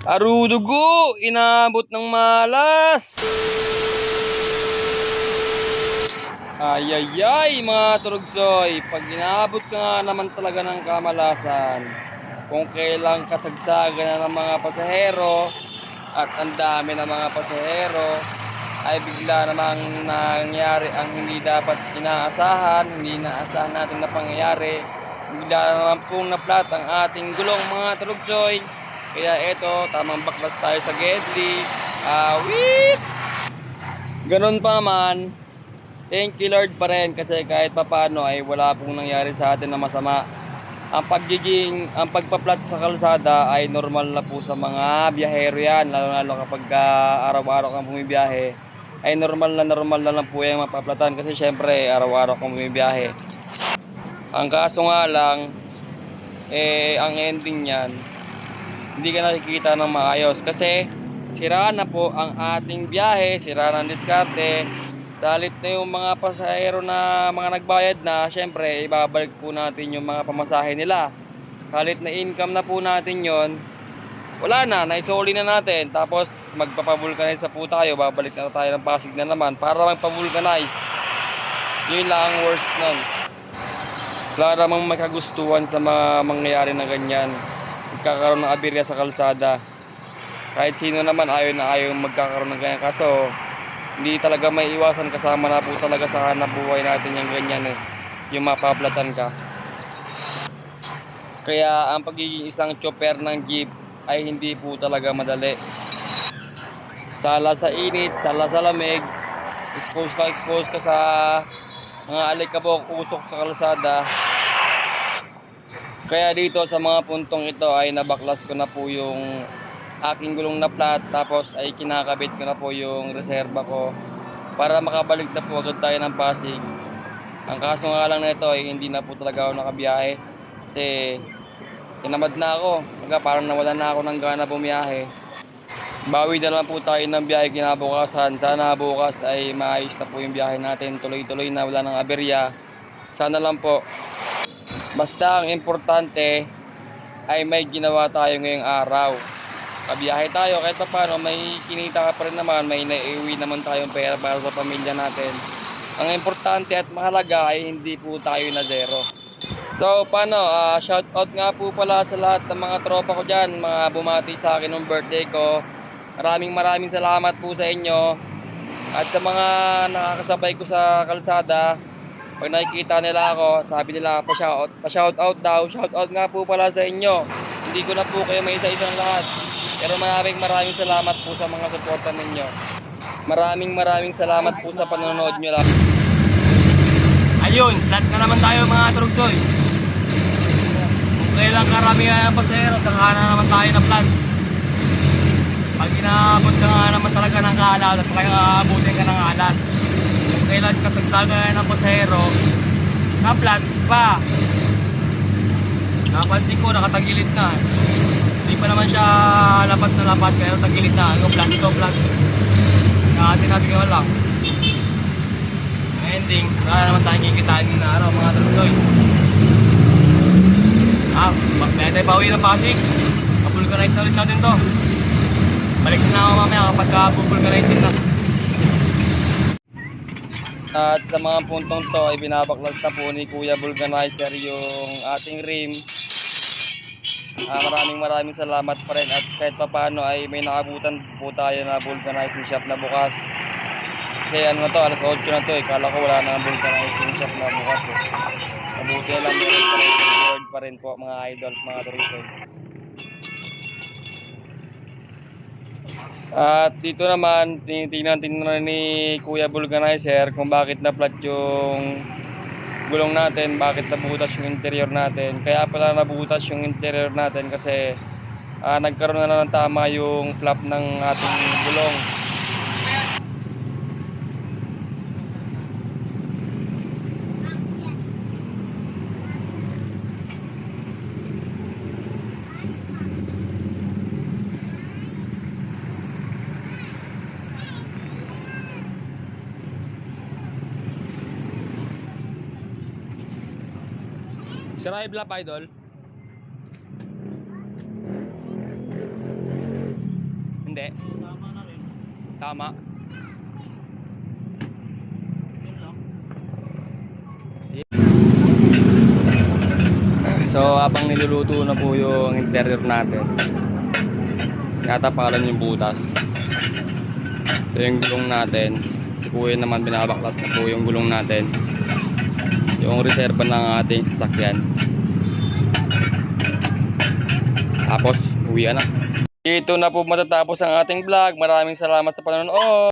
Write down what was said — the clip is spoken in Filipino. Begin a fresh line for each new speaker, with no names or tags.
Arudugo, inabot ng malas. Ayayay mga turugsoy, pag inabot ka nga naman talaga ng kamalasan, kung kailang kasagsagan na ng mga pasahero at ang dami ng mga pasahero, ay bigla namang nangyari ang hindi dapat inaasahan, hindi inaasahan natin na pangyayari. Bigla naman pong na-flat ang ating gulong mga turugsoy. Kaya eto, tamang baklas tayo sa Gedli. Awit! Ganun pa naman, thank you Lord pa rin kasi kahit papano ay wala pong nangyari sa atin na masama. Ang pagpa-flat sa kalsada ay normal na po sa mga biyahero yan, lalo kapag araw-araw kang bumibiyahe, ay normal na lang po yung mapaplatan kasi syempre araw-araw kang bumibiyahe. Ang kaso nga lang, ang ending niyan, hindi ka nakikita ng maayos kasi sira na po ang ating biyahe, sira ng diskarte. Salit na yung mga pasahero na mga nagbayad na, syempre ibabalik po natin yung mga pamasahe nila. Salit na income na po natin yon, wala na, naisoli na natin. Tapos magpapavulcanize na po tayo, babalik na tayo ng Pasig na naman para magpavulcanize. Yun lang ang worst nun. Wala namang may kagustuhan sa mga mangyayari na ganyan, magkakaroon ng aberya sa kalsada. Kahit sino naman ayaw magkakaroon ng ganyan, kaso hindi talaga may iwasan, kasama na po talaga sa hanap buhay natin yung ganyan yung mapaplatan ka. Kaya ang pagiging isang chopper ng jeep ay hindi po talaga madali. Sala sa init, sala sa lamig, expose ka sa mga alikabok, usok sa kalsada. Kaya dito sa mga puntong ito ay nabaklas ko na po yung aking gulong na flat, tapos ay kinakabit ko na po yung reserba ko para makabalik na po agad tayo ng Pasig. Ang kaso nga lang na ito ay hindi na po talaga ako nakabiyahe kasi tinamad na ako, parang nawalan na ako ng gana bumiyahe. Bawi na lang po tayo ng biyahe kinabukasan. Sana bukas ay maayos na po yung biyahe natin, tuloy-tuloy na, wala ng aberya. Sana lang po. Basta ang importante ay may ginawa tayo ngayong araw. Kabiyahe tayo, kahit pa paano may kinita ka pa rin naman, may naiuwi naman tayong pera para sa pamilya natin. Ang importante at mahalaga ay hindi po tayo na zero. So paano, shout out nga po pala sa lahat ng mga tropa ko dyan, mga bumati sa akin ng birthday ko. Maraming salamat po sa inyo. At sa mga nakakasabay ko sa kalsada, pag nakikita nila ako, sabi nila pa-shout out daw. Shout out nga po pala sa inyo. Hindi ko na po kayo may isa-isang lahat. Pero maraming salamat po sa mga suporta ninyo. Maraming salamat po sa panonood nyo lang. Ayun, flat na naman tayo mga turugsoy. Kung kailang karamihan ng pasahero, saka na naman tayo na flat. Pag inaabot ka nga naman talaga ng kalat, at talagang aabutin ka ng alat. Kung kailan kasagsagan ng pasahero, na flat pa. Napansin ko, nakatagilid na. Hindi pa naman siya lapat na lapat, pero tagilid na. Ito flat. Nakatin natin yun lang. Ending, wala naman tayong kikitain ng araw mga turugsoy. May tayo pauwi ng Pasig. Kapulkanize na ulit natin to. Balik na ako mamaya kapag kapulkanize na. At sa mga puntong to ay binabaklas na po ni Kuya Vulcanizer yung ating rim. Maraming salamat pa rin, at kahit papaano ay may nakabutan po tayo na vulcanizing shop na bukas. Kasi ano na to, alas 8 na to kala ko wala na vulcanizing shop na bukas Mabuti lang, meron pa rin po mga idol, mga turugsoy. At dito naman, tingnan ni Kuya Vulcanizer kung bakit na-flat yung gulong natin, bakit nabutas yung interior natin. Kaya pala nabutas yung interior natin kasi nagkaroon na ng tama yung flap ng ating gulong. Sira yung flap, idol. Hindi.
Tama na rin.
Tama.
Yun lang.
So, habang niluluto na po yung interior natin, sinatapalan yung butas. Ito yung gulong natin. Si Kuya naman binabaklas na po yung gulong natin. Yung reserva ng ating sasakyan. Tapos, uwi na. Dito na po matatapos ang ating vlog. Maraming salamat sa panonood.